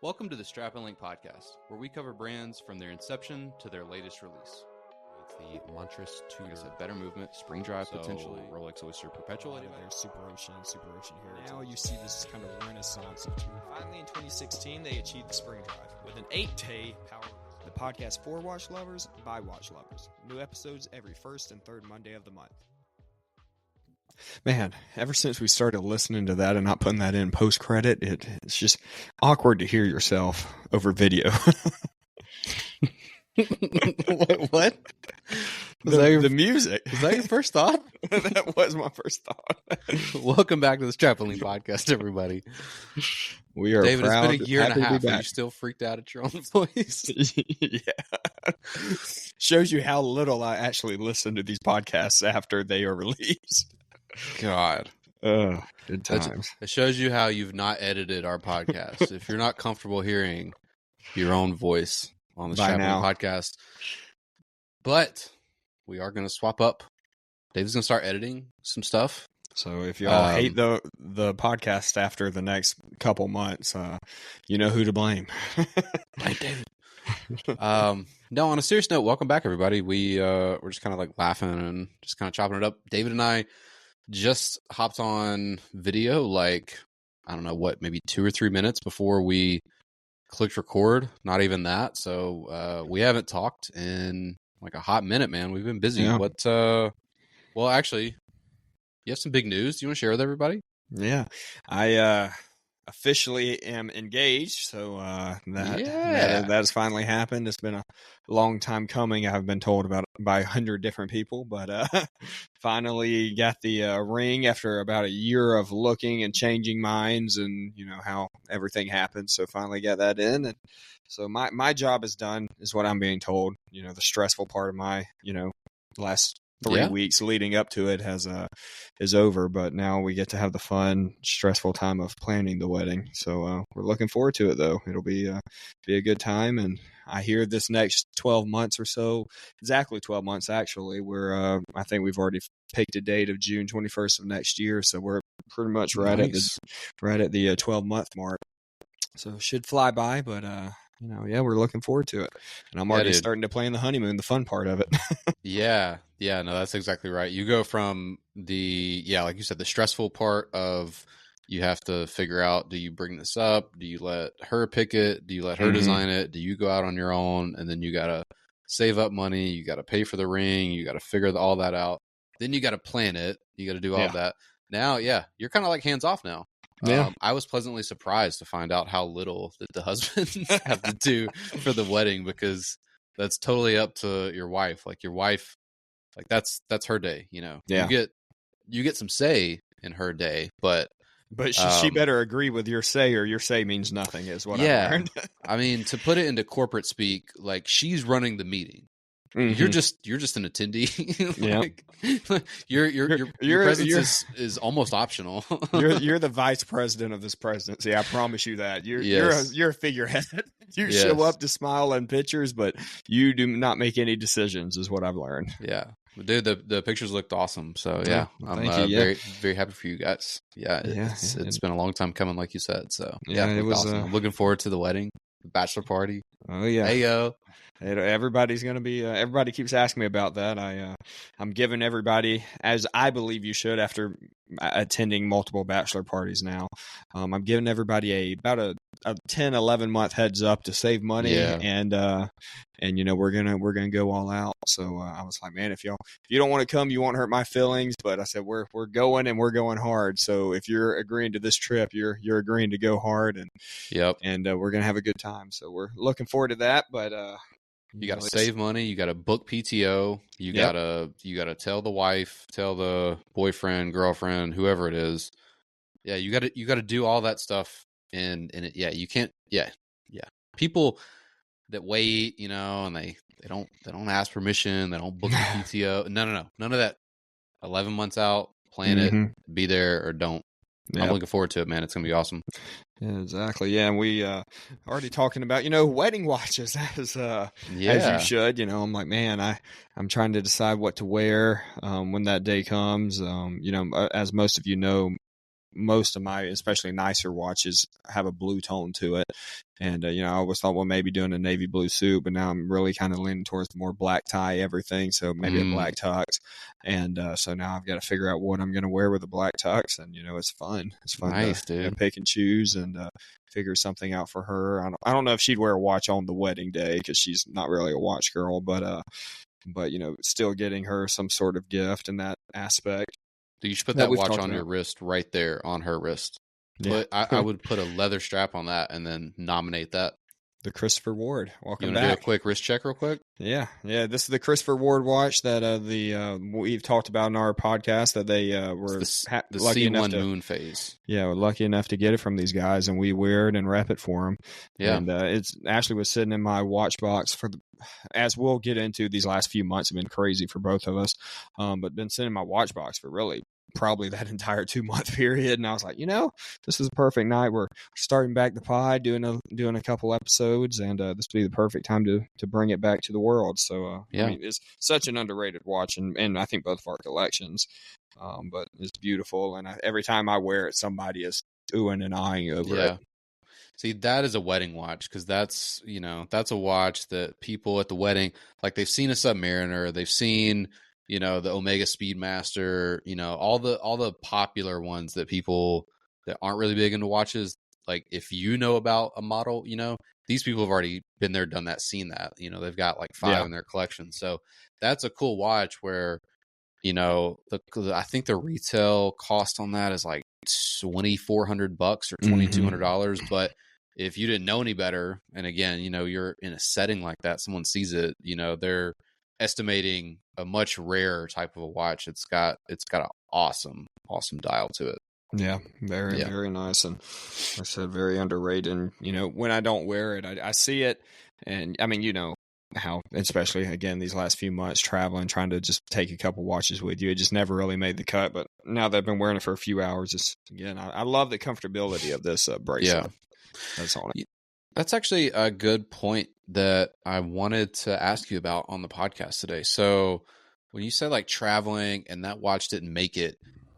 Welcome to the Strap and Link podcast, where we cover brands from their inception to their latest release. It's the Montress Tudor. It's a better movement, spring drive potentially, Rolex Oyster Perpetual. There's SuperOcean here. Now you see this kind of renaissance of Tudor. Finally, in 2016, they achieved the spring drive with an 8-day power. The podcast for watch lovers by watch lovers. New episodes every first and third Monday of the month. Man, ever since we started listening to that and not putting that in post-credit, it's just awkward to hear yourself over video. What? The music. Was that your first thought? That was my first thought. Welcome back to the Strap and Link podcast, everybody. We are David, proud. it's been a year and a half. Are Are you still freaked out at your own voice? Yeah. Shows you how little I actually listen to these podcasts after they are released. God. Good times. It shows you how you've not edited our podcast. If you're not comfortable hearing your own voice on the By Strap and now. Link podcast. But we are going to swap up. David's going to start editing some stuff. So if y'all hate the podcast after the next couple months, you know who to blame. Blame David. No, on a serious note, welcome back, everybody. We're just kind of like laughing and just kind of chopping it up. David and I just hopped on video, like, I don't know what, maybe 2 or 3 minutes before we clicked record. Not even that. So we haven't talked in like a hot minute, man. We've been busy. Yeah. Well, actually, you have some big news. Do you want to share with everybody? Yeah, I officially am engaged, so that has finally happened. It's been a long time coming. I've been told about it by 100 different people, but finally got the ring after about a year of looking and changing minds, and you know how everything happens. So finally got that in, and so my job is done, is what I'm being told. You know, the stressful part of my last 3 weeks leading up to it is over, but now we get to have the fun, stressful time of planning the wedding. So we're looking forward to it, though. It'll be a good time, and I hear this next 12 months or so, exactly 12 months actually. I think we've already picked a date of June 21st of next year, so we're pretty much right at the 12-month mark. So it should fly by, but we're looking forward to it. And I'm already starting to plan the honeymoon, the fun part of it. Yeah, no, that's exactly right. You go from like you said, the stressful part of you have to figure out, do you bring this up? Do you let her pick it? Do you let her design it? Do you go out on your own? And then you got to save up money. You got to pay for the ring. You got to figure all that out. Then you got to plan it. You got to do all of that. Now, you're kind of like hands off now. Yeah. I was pleasantly surprised to find out how little that the husbands have to do for the wedding, because that's totally up to your wife. Like your wife, like that's her day, Yeah. You get some say in her day, but she better agree with your say, or your say means nothing, is what I learned. I mean, to put it into corporate speak, like she's running the meeting. Mm-hmm. You're just an attendee. Your presence is almost optional. you're the vice president of this presidency. I promise you that. You're a figurehead. You show up to smile in pictures, but you do not make any decisions, is what I've learned. Yeah. Dude, the pictures looked awesome. So I'm very, very happy for you guys. It's been a long time coming, like you said. So it was awesome. I'm looking forward to the wedding, the bachelor party. Oh yeah. Hey yo. Everybody's going to be, everybody keeps asking me about that. I'm giving everybody, as I believe you should after attending multiple bachelor parties now, I'm giving everybody about a 10, 11 month heads up to save money. And we're going to go all out. So I was like, man, if you don't want to come, you won't hurt my feelings. But I said, we're going, and we're going hard. So if you're agreeing to this trip, you're agreeing to go hard, and we're going to have a good time. So we're looking forward to that. But, you got to save money. You got to book PTO. You got to tell the wife, tell the boyfriend, girlfriend, whoever it is. Yeah, you got to do all that stuff. And it, you can't. Yeah. People that wait, and they don't ask permission. They don't book the PTO. No. None of that. 11 months out, plan it, be there or don't. Yep. I'm looking forward to it, man. It's going to be awesome. Yeah, exactly. Yeah, and we already talking about, wedding watches as you should. I'm like, man, I'm trying to decide what to wear when that day comes. As most of you know, most of my, especially nicer watches, have a blue tone to it. And, I always thought, well, maybe doing a navy blue suit, but now I'm really kind of leaning towards more black tie everything. So maybe a black tux. And so now I've got to figure out what I'm going to wear with a black tux. And, it's fun. It's fun nice, to pick and choose and figure something out for her. I don't know if she'd wear a watch on the wedding day because she's not really a watch girl, but still getting her some sort of gift in that aspect. You should put that watch on your wrist right there on her wrist. Yeah. I would put a leather strap on that and then nominate that. The Christopher Ward. Welcome back. You want to do a quick wrist check real quick? Yeah. This is the Christopher Ward watch that we've talked about in our podcast that they were the lucky C1 moon phase. Yeah, we're lucky enough to get it from these guys, and we wear it and rep it for them. Yeah, and it's Ashley was sitting in my watch box as we'll get into. These last few months have been crazy for both of us, but been sitting in my watch box for really probably that entire 2-month period. And I was like, this is a perfect night. We're starting back the pod, doing a couple episodes, and this would be the perfect time to bring it back to the world. So it's such an underrated watch, and I think both of our collections. But it's beautiful, and every time I wear it, somebody is oohing and ahhing over it. See, that is a wedding watch because that's a watch that people at the wedding, like they've seen a Submariner, they've seen the Omega Speedmaster, all the popular ones that people that aren't really big into watches. Like if you know about a model, these people have already been there, done that, seen that. They've got like 5 in their collection, so that's a cool watch where. I think the retail cost on that is like $2,400 or $2,200. But if you didn't know any better, and again, you're in a setting like that, someone sees it, they're estimating a much rarer type of a watch. It's got an awesome dial to it. Yeah, very nice, and like I said, very underrated. And when I don't wear it, I see it, and I mean, how, especially again these last few months traveling, trying to just take a couple watches with you, it just never really made the cut. But now that I've been wearing it for a few hours, I love the comfortability of this bracelet. That's on it. That's actually a good point that I wanted to ask you about on the podcast today. So when you said like traveling and that watch didn't make it,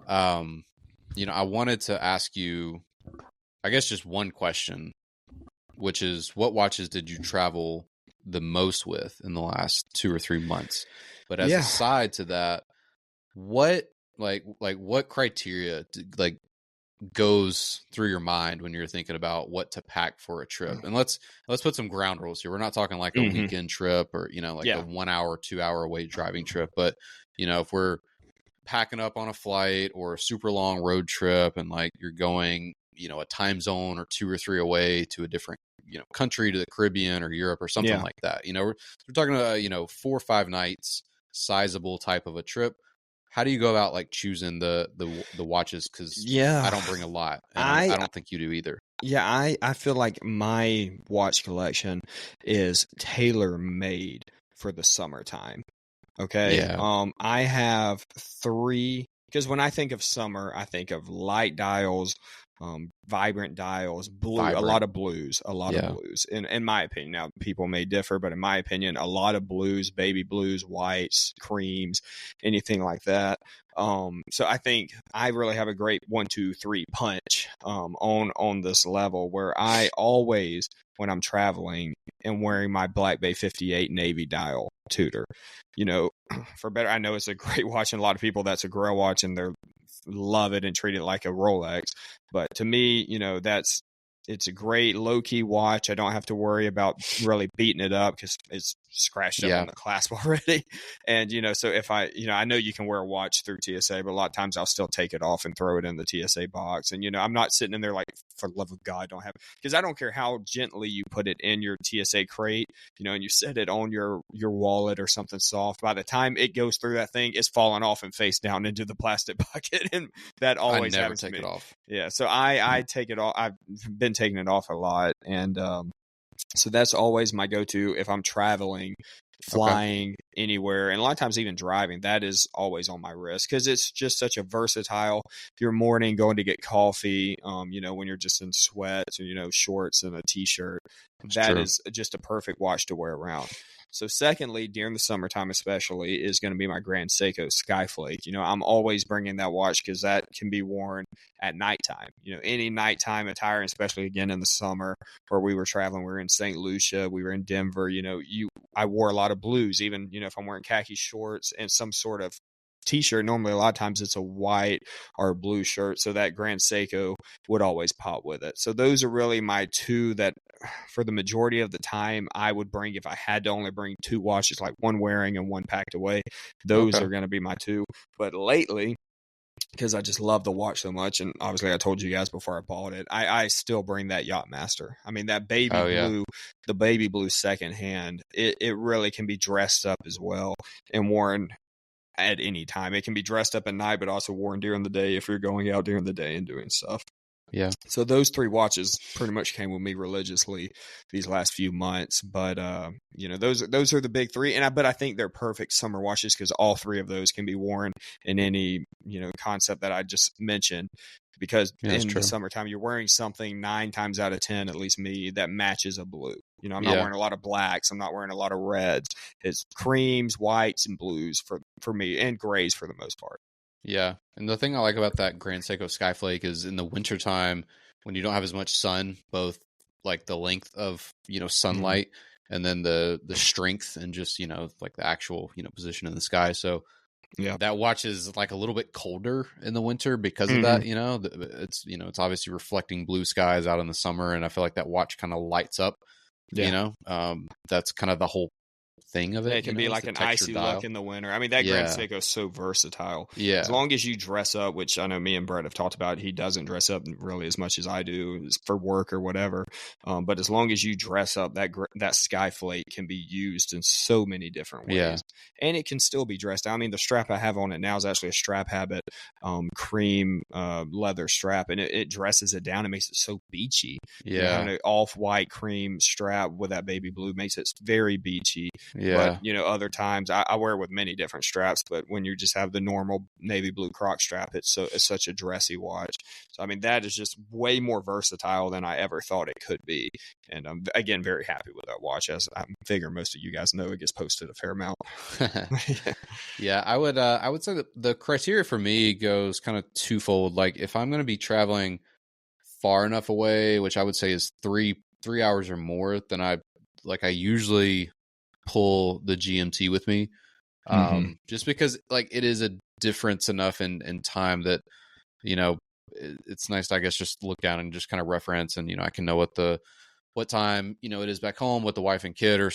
I wanted to ask you, I guess, just one question, which is, what watches did you travel the most with in the last 2 or 3 months? But as a side to that, what what criteria goes through your mind when you're thinking about what to pack for a trip? And let's put some ground rules here. We're not talking like a weekend trip or a 1 hour, 2 hour away driving trip, but if we're packing up on a flight or a super long road trip and like you're going a time zone or 2 or 3 away to a different country, to the Caribbean or Europe or something like that. We're talking about 4 or 5 nights, sizable type of a trip. How do you go about like choosing the watches? Because I don't bring a lot, and I don't think you do either. Yeah, I feel like my watch collection is tailor made for the summertime. Okay, I have 3, because when I think of summer, I think of light dials, vibrant dials, a lot of blues, in my opinion. Now people may differ, but in my opinion, a lot of blues, baby blues, whites, creams, anything like that. So I think I really have a great 1, 2, 3 punch on this level, where I always, when I'm traveling, am wearing my Black Bay 58 Navy dial Tudor. For better, I know it's a great watch, and a lot of people, that's a grail watch and they love it and treat it like a Rolex. But to me, it's a great low-key watch. I don't have to worry about really beating it up because it's scratched up on the clasp already. And, so if I know you can wear a watch through TSA, but a lot of times I'll still take it off and throw it in the TSA box. And, I'm not sitting in there like, for the love of God, don't have, because I don't care how gently you put it in your TSA crate, and you set it on your wallet or something soft. By the time it goes through that thing, it's falling off and face down into the plastic bucket. And that always happens to me. I never take it off. Yeah. So I take it off. I've been taking it off a lot. And, so that's always my go-to if I'm traveling, flying anywhere, and a lot of times even driving. That is always on my wrist because it's just such a versatile. If you're morning going to get coffee, when you're just in sweats or shorts and a t-shirt, that is just a perfect watch to wear around. So secondly, during the summertime especially, is going to be my Grand Seiko Skyflake. I'm always bringing that watch because that can be worn at nighttime. Any nighttime attire, especially again in the summer where we were traveling, we were in St. Lucia, we were in Denver, I wore a lot of blues, even, if I'm wearing khaki shorts and some sort of t-shirt. Normally a lot of times it's a white or a blue shirt, so that Grand Seiko would always pop with it. So those are really my two that for the majority of the time I would bring if I had to only bring two watches, like one wearing and one packed away. Those are going to be my two. But lately, because I just love the watch so much, and obviously I told you guys before I bought it, I still bring that Yachtmaster. I mean, that baby blue, the baby blue secondhand, it really can be dressed up as well and worn at any time. It can be dressed up at night, but also worn during the day if you're going out during the day and doing stuff. Yeah. So those three watches pretty much came with me religiously these last few months. But those are the big three, but I think they're perfect summer watches because all three of those can be worn in any concept that I just mentioned. Because in the summertime, you're wearing something 9 times out of 10, at least me, that matches a blue. I'm not wearing a lot of blacks. I'm not wearing a lot of reds. It's creams, whites, and blues for me, and grays for the most part. Yeah. And the thing I like about that Grand Seiko Skyflake is in the wintertime, when you don't have as much sun, both like the length of, sunlight and then the strength and just, like the actual, position in the sky. So that watch is like a little bit colder in the winter because of that, it's obviously reflecting blue skies out in the summer. And I feel like that watch kind of lights up, that's kind of the whole thing of it. It can be like an icy look in the winter. I mean, that Grand Seiko is so versatile. Yeah. As long as you dress up, which I know me and Brett have talked about, he doesn't dress up really as much as I do for work or whatever. But as long as you dress up, that Skyflake can be used in so many different ways. Yeah. And it can still be dressed down. I mean, the strap I have on it now is actually a Strap Habit cream leather strap, and it dresses it down and makes it so beachy. Yeah. An off-white cream strap with that baby blue makes it very beachy. Yeah. But, other times I wear it with many different straps, but when you just have the normal navy blue croc strap, it's such a dressy watch. So, I mean, that is just way more versatile than I ever thought it could be. And I'm, again, very happy with that watch, as I figure most of you guys know it gets posted a fair amount. Yeah, I would say that the criteria for me goes kind of twofold. Like if I'm going to be traveling far enough away, which I would say is three hours or more, then I usually pull the GMT with me, just because like it is a difference enough in time that it's nice to, I guess, just look down and just kind of reference, and I can know what time it is back home, what the wife and kid are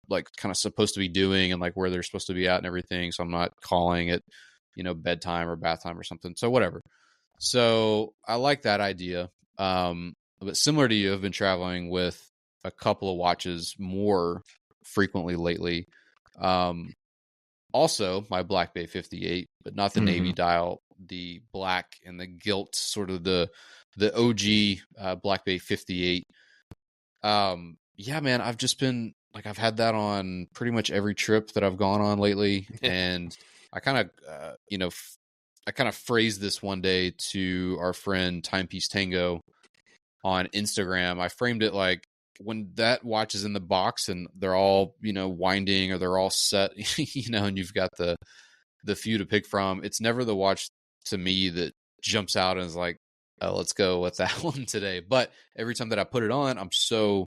like kind of supposed to be doing, and like where they're supposed to be at and everything, so I'm not calling it bedtime or bath time or something, so whatever. So I like that idea. But similar to you, I've been traveling with a couple of watches more frequently lately. Also my Black Bay 58, but not the navy dial, the black and the gilt, sort of the OG Black Bay 58. Yeah, man, I've just been like, I've had that on pretty much every trip that I've gone on lately. And I kind of phrased this one day to our friend Timepiece Tango on Instagram. I framed it like, when that watch is in the box and they're all, winding, or they're all set, and you've got the few to pick from, it's never the watch to me that jumps out and is like, oh, let's go with that one today. But every time that I put it on, I'm so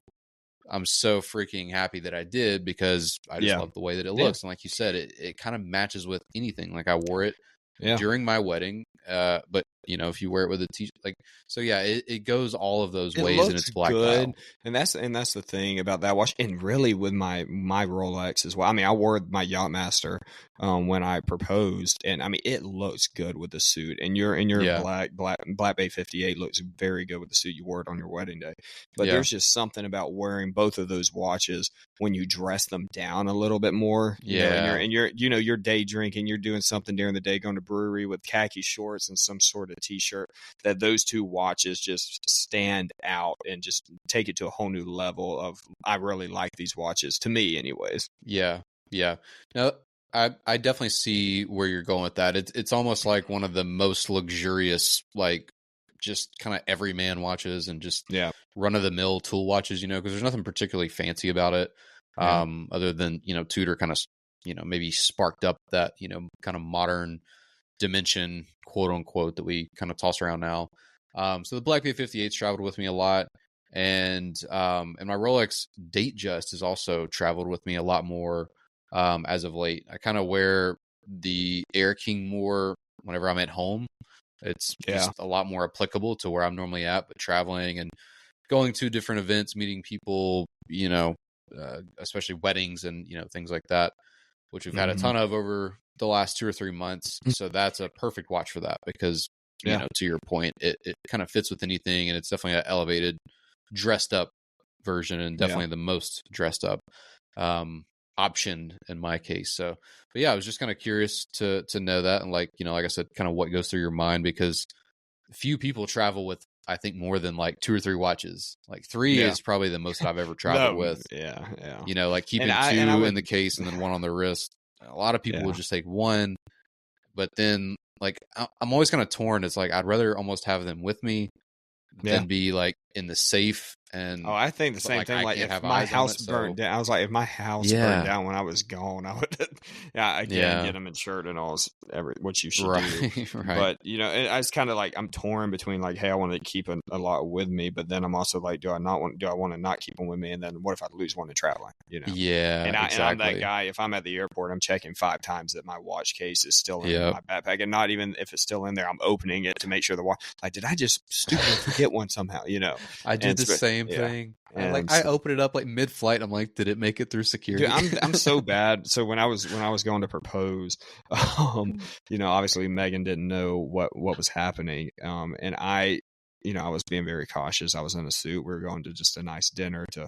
freaking happy that I did, because I just love the way that it looks. And like you said, it kind of matches with anything. Like I wore it during my wedding, but if you wear it with a t-shirt, like, so yeah, it goes all of those ways, and it's black dial. And that's the thing about that watch, and really with my Rolex as well. I mean, I wore my Yachtmaster when I proposed, and I mean, it looks good with the suit, and your Black Bay 58 looks very good with the suit. You wore it on your wedding day, but there's just something about wearing both of those watches when you dress them down a little bit more. You're day drinking, you're doing something during the day, going to brewery with khaki shorts and some sort of t-shirt, that those two watches just stand out and just take it to a whole new level of, I really like these watches, to me anyways. Yeah. Now, I definitely see where you're going with that. It's almost like one of the most luxurious, like, just kind of everyman watches, and just run of the mill tool watches, because there's nothing particularly fancy about it. Other than, Tudor kind of, maybe sparked up that, kind of modern dimension, quote unquote, that we kind of toss around now. So the Black P58's traveled with me a lot. And my Rolex Datejust has also traveled with me a lot more as of late. I kind of wear the Air King more whenever I'm at home. It's just a lot more applicable to where I'm normally at, but traveling and going to different events, meeting people, especially weddings and, things like that, which we've had a ton of over the last 2 or 3 months. So that's a perfect watch for that because, to your point, it kind of fits with anything, and it's definitely an elevated, dressed up version, and definitely the most dressed up option in my case. So, but yeah, I was just kind of curious to know that, and like I said, kind of what goes through your mind, because few people travel with, I think, more than like 2 or 3 watches. Like 3 is probably the most I've ever traveled with. Yeah. Like keeping 2 in the case and then 1 on the wrist. A lot of people will just take 1, but then like I'm always kind of torn. It's like I'd rather almost have them with me than be like in the safe. And I think the same thing. Like if my house burned down, I was like, if my house burned down when I was gone, I would, get them insured and all, what you should do. Right. But it's kind of like I'm torn between like, hey, I want to keep a lot with me, but then I'm also like, do I want to not keep them with me? And then what if I lose one to traveling? Yeah. And I'm that guy. If I'm at the airport, I'm checking 5 times that my watch case is still in my backpack, and not even if it's still in there, I'm opening it to make sure the watch. Like, did I just stupidly forget one somehow? I did the same thing. And I opened it up like mid-flight. I'm like, did it make it through security? Dude, I'm so bad. So when I was going to propose, obviously Megan didn't know what was happening, and I was being very cautious. I was in a suit. We were going to just a nice dinner to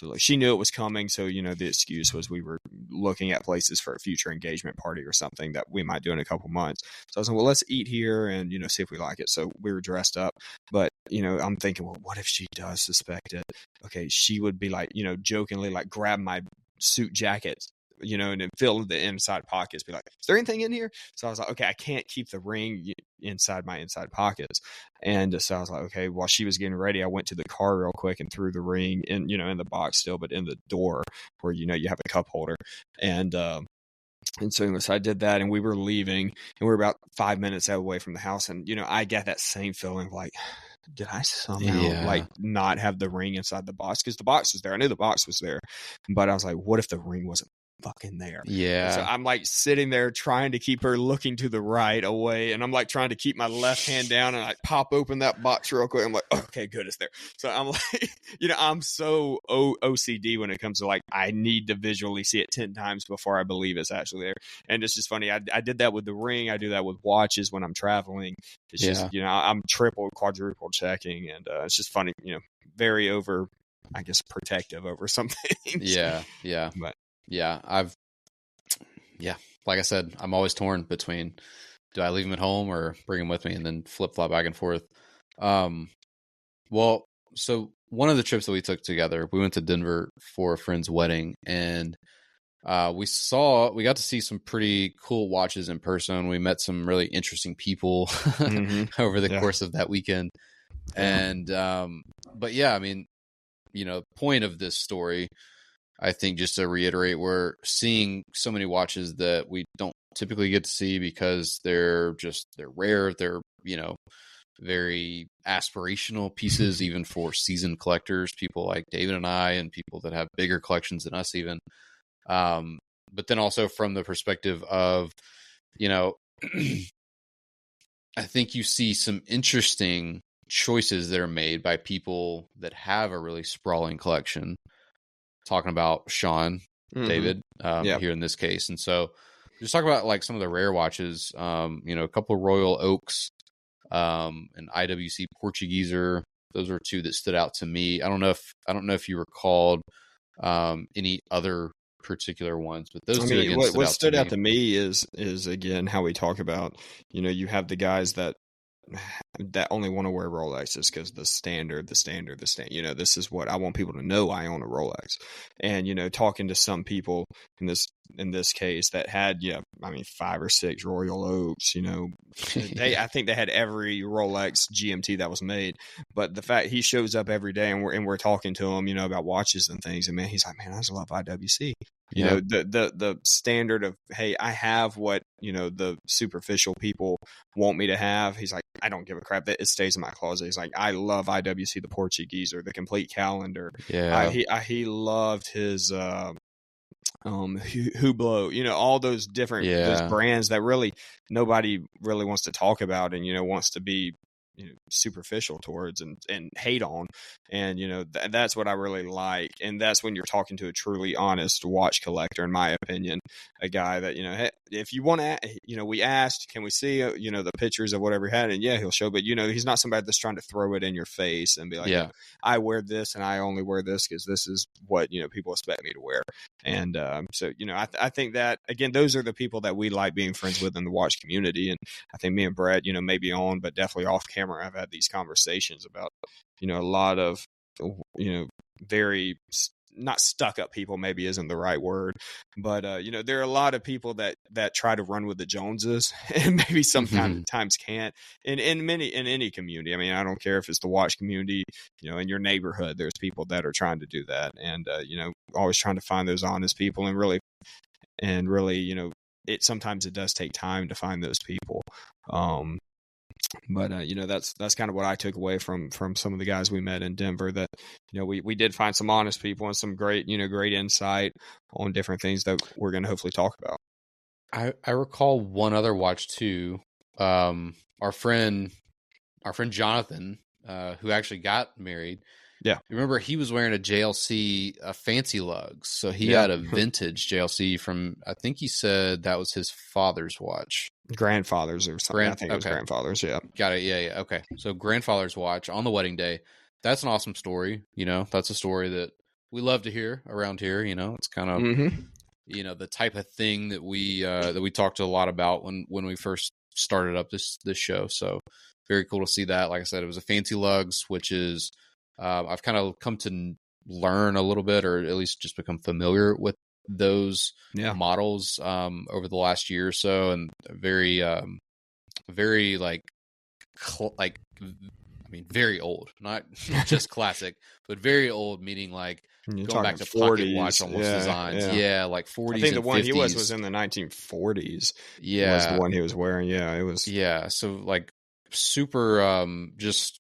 like, she knew it was coming. So, the excuse was we were looking at places for a future engagement party or something that we might do in a couple months. So I was like, well, let's eat here and, see if we like it. So we were dressed up, but, I'm thinking, well, what if she does suspect it? Okay. She would be like, jokingly, like grab my suit jacket, and then fill the inside pockets, be like, is there anything in here? So I was like, okay, I can't keep the ring inside my inside pockets. And so I was like, okay, while she was getting ready, I went to the car real quick and threw the ring in, in the box still, but in the door where, you have a cup holder. And so I did that, and we were leaving, and we were about 5 minutes away from the house. And, I got that same feeling like, did I somehow like not have the ring inside the box? Because the box was there. I knew the box was there, but I was like, what if the ring wasn't fucking there? Yeah. And so I'm like sitting there trying to keep her looking to the right away, and I'm like trying to keep my left hand down, and I pop open that box real quick. I'm like, okay, good, it's there. So I'm like, I'm so OCD when it comes to like, I need to visually see it 10 times before I believe it's actually there. And it's just funny. I did that with the ring. I do that with watches when I'm traveling. It's just, I'm triple, quadruple checking, and it's just funny, very over, I guess, protective over some things. Yeah. But like I said, I'm always torn between, do I leave them at home or bring them with me, and then flip flop back and forth. Well, so one of the trips that we took together, we went to Denver for a friend's wedding, and we got to see some pretty cool watches in person. We met some really interesting people over the course of that weekend. And but yeah, I mean, point of this story, I think, just to reiterate, we're seeing so many watches that we don't typically get to see because they're rare. They're, very aspirational pieces, even for seasoned collectors, people like David and I, and people that have bigger collections than us even. But then also from the perspective of, I think you see some interesting choices that are made by people that have a really sprawling collection. Talking about Sean, David, here in this case. And so just talk about like some of the rare watches, a couple of Royal Oaks, an IWC Portugueser. Those are 2 that stood out to me. I don't know if you recalled any other particular ones, but those 2 again what stood out to me is again how we talk about, you have the guys that that only want to wear Rolexes because the standard. This is what I want people to know. I own a Rolex, and talking to some people in this case that had 5 or 6 Royal Oaks. I think they had every Rolex GMT that was made. But the fact he shows up every day and we're talking to him, about watches and things, and man, he's like, man, I just love IWC. The standard of, hey, I have what the superficial people want me to have. He's like, I don't give a crap that it stays in my closet. He's like, I love IWC, the Portuguese, or the complete calendar. He loved his Hublot, all those different those brands that really nobody really wants to talk about and wants to be superficial towards and hate on. And that's what I really like, and that's when you're talking to a truly honest watch collector, in my opinion, a guy that hey, if you want to, we asked, can we see the pictures of whatever he had, and he'll show, but he's not somebody that's trying to throw it in your face and be like, I wear this and I only wear this because this is what people expect me to wear. And so I think that, again, those are the people that we like being friends with in the watch community. And I think me and Brett maybe on, but definitely off camera, I've had these conversations about a lot of very not stuck up people, maybe isn't the right word, but there are a lot of people that try to run with the Joneses and maybe sometimes can't in any community. I mean, I don't care if it's the watch community, in your neighborhood, there's people that are trying to do that, and always trying to find those honest people, and really sometimes it does take time to find those people. But that's kind of what I took away from some of the guys we met in Denver, that we did find some honest people and some great great insight on different things that we're going to hopefully talk about. I recall one other watch too. Our friend Jonathan, who actually got married. Yeah, remember he was wearing a JLC, a fancy lugs. So he had a vintage JLC from, I think he said that was his father's watch. Grandfather's or something. I think it was grandfather's. Yeah. Got it. Yeah. Okay. So grandfather's watch on the wedding day. That's an awesome story. That's a story that we love to hear around here. It's kind of, the type of thing that we talked a lot about when we first started up this show. So very cool to see that. Like I said, it was a fancy lugs, which is, I've kind of come to learn a little bit, or at least just become familiar with those models over the last year or so, and very very very old, not just classic, but very old, meaning like going back to 40s, pocket watch almost designs. Like 40s. I think the and one 50s. He was in the 1940s. Was the one he was wearing. It was. So like super just.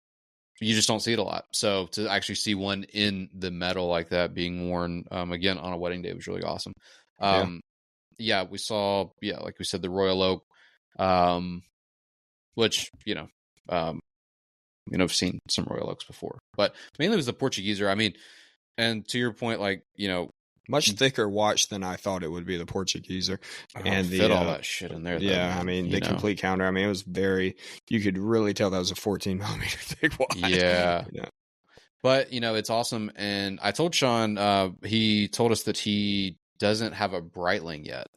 You just don't see it a lot. So to actually see one in the metal like that being worn again on a wedding day was really awesome. We saw, like we said, the Royal Oak, which, I've seen some Royal Oaks before, but mainly it was the Portugueser. I mean, and to your point, like, much thicker watch than I thought it would be, the Portugueser, and fit all that shit in there. I mean, the complete counter. I mean, it was you could really tell that was a 14 millimeter thick watch. Yeah. But it's awesome. And I told Sean, he told us that he doesn't have a Breitling yet,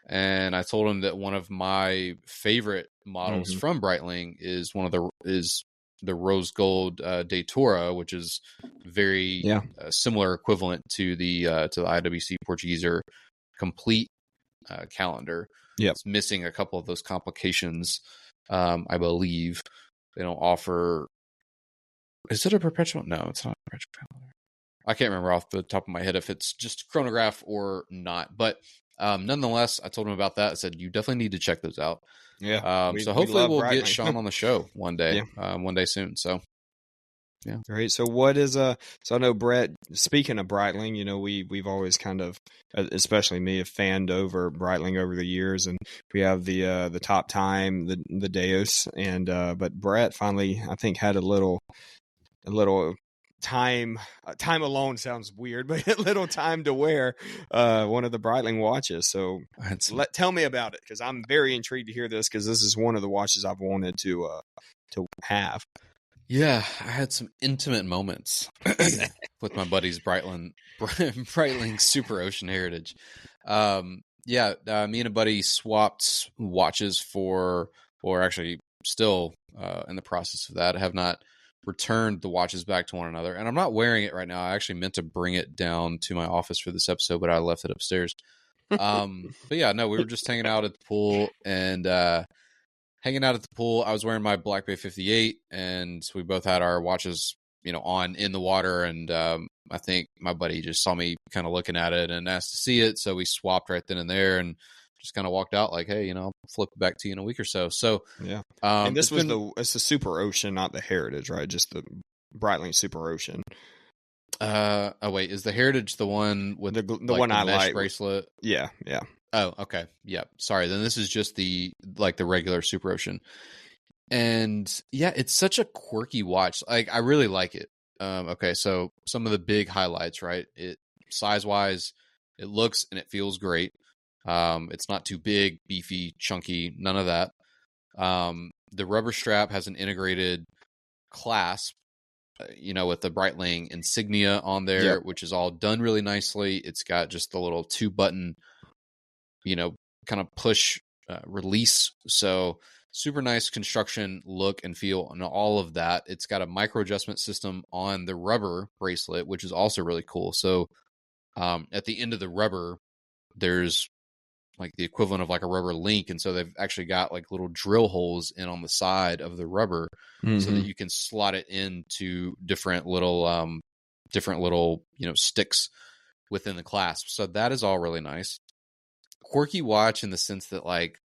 and I told him that one of my favorite models from Breitling is the rose gold Datura, which is very similar equivalent to the IWC Portugueser complete calendar. It's missing a couple of those complications. I believe they don't offer. Is it a perpetual? No, it's not a perpetual calendar. I can't remember off the top of my head if it's just chronograph or not. But nonetheless, I told him about that. I said, you definitely need to check those out. So hopefully we'll get Sean on the show one day, one day soon. So, Great. So what is so I know Brett, speaking of Breitling, we've always kind of, especially me, have fanned over Breitling over the years, and we have the Top Time, the Deus, and but Brett finally, I think, had a little time alone sounds weird, but a little time to wear one of the Breitling watches. So tell me about it, because I'm very intrigued to hear this, because this is one of the watches I've wanted to have. I had some intimate moments with my buddy's Breitling SuperOcean heritage. Me and a buddy swapped watches for, or actually still in the process of that. I have not returned the watches back to one another, and I'm not wearing it right now. I actually meant to bring it down to my office for this episode, but I left it upstairs. But yeah, no, we were just hanging out at the pool, and I was wearing my Black Bay 58, and we both had our watches, on in the water. And I think my buddy just saw me kind of looking at it and asked to see it, so we swapped right then and there, and just kind of walked out like, hey, I'll flip it back to you in a week or so. So yeah, and this was it's the SuperOcean, not the Heritage, right? Just the Breitling SuperOcean. Oh wait, is the Heritage the one with the one I mesh like bracelet? Yeah. Oh, okay. Yeah. Sorry. Then this is just the regular SuperOcean. And yeah, it's such a quirky watch. Like, I really like it. Okay, so some of the big highlights, right? It size wise, it looks and it feels great. It's not too big, beefy, chunky, none of that. The rubber strap has an integrated clasp, with the Breitling insignia on there, which is all done really nicely. It's got just the little 2-button, kind of push release. So super nice construction, look and feel, and all of that. It's got a micro adjustment system on the rubber bracelet, which is also really cool. So at the end of the rubber, there's like the equivalent of like a rubber link, and so they've actually got like little drill holes in on the side of the rubber, so that you can slot it into different little sticks within the clasp. So that is all really nice. Quirky watch in the sense that like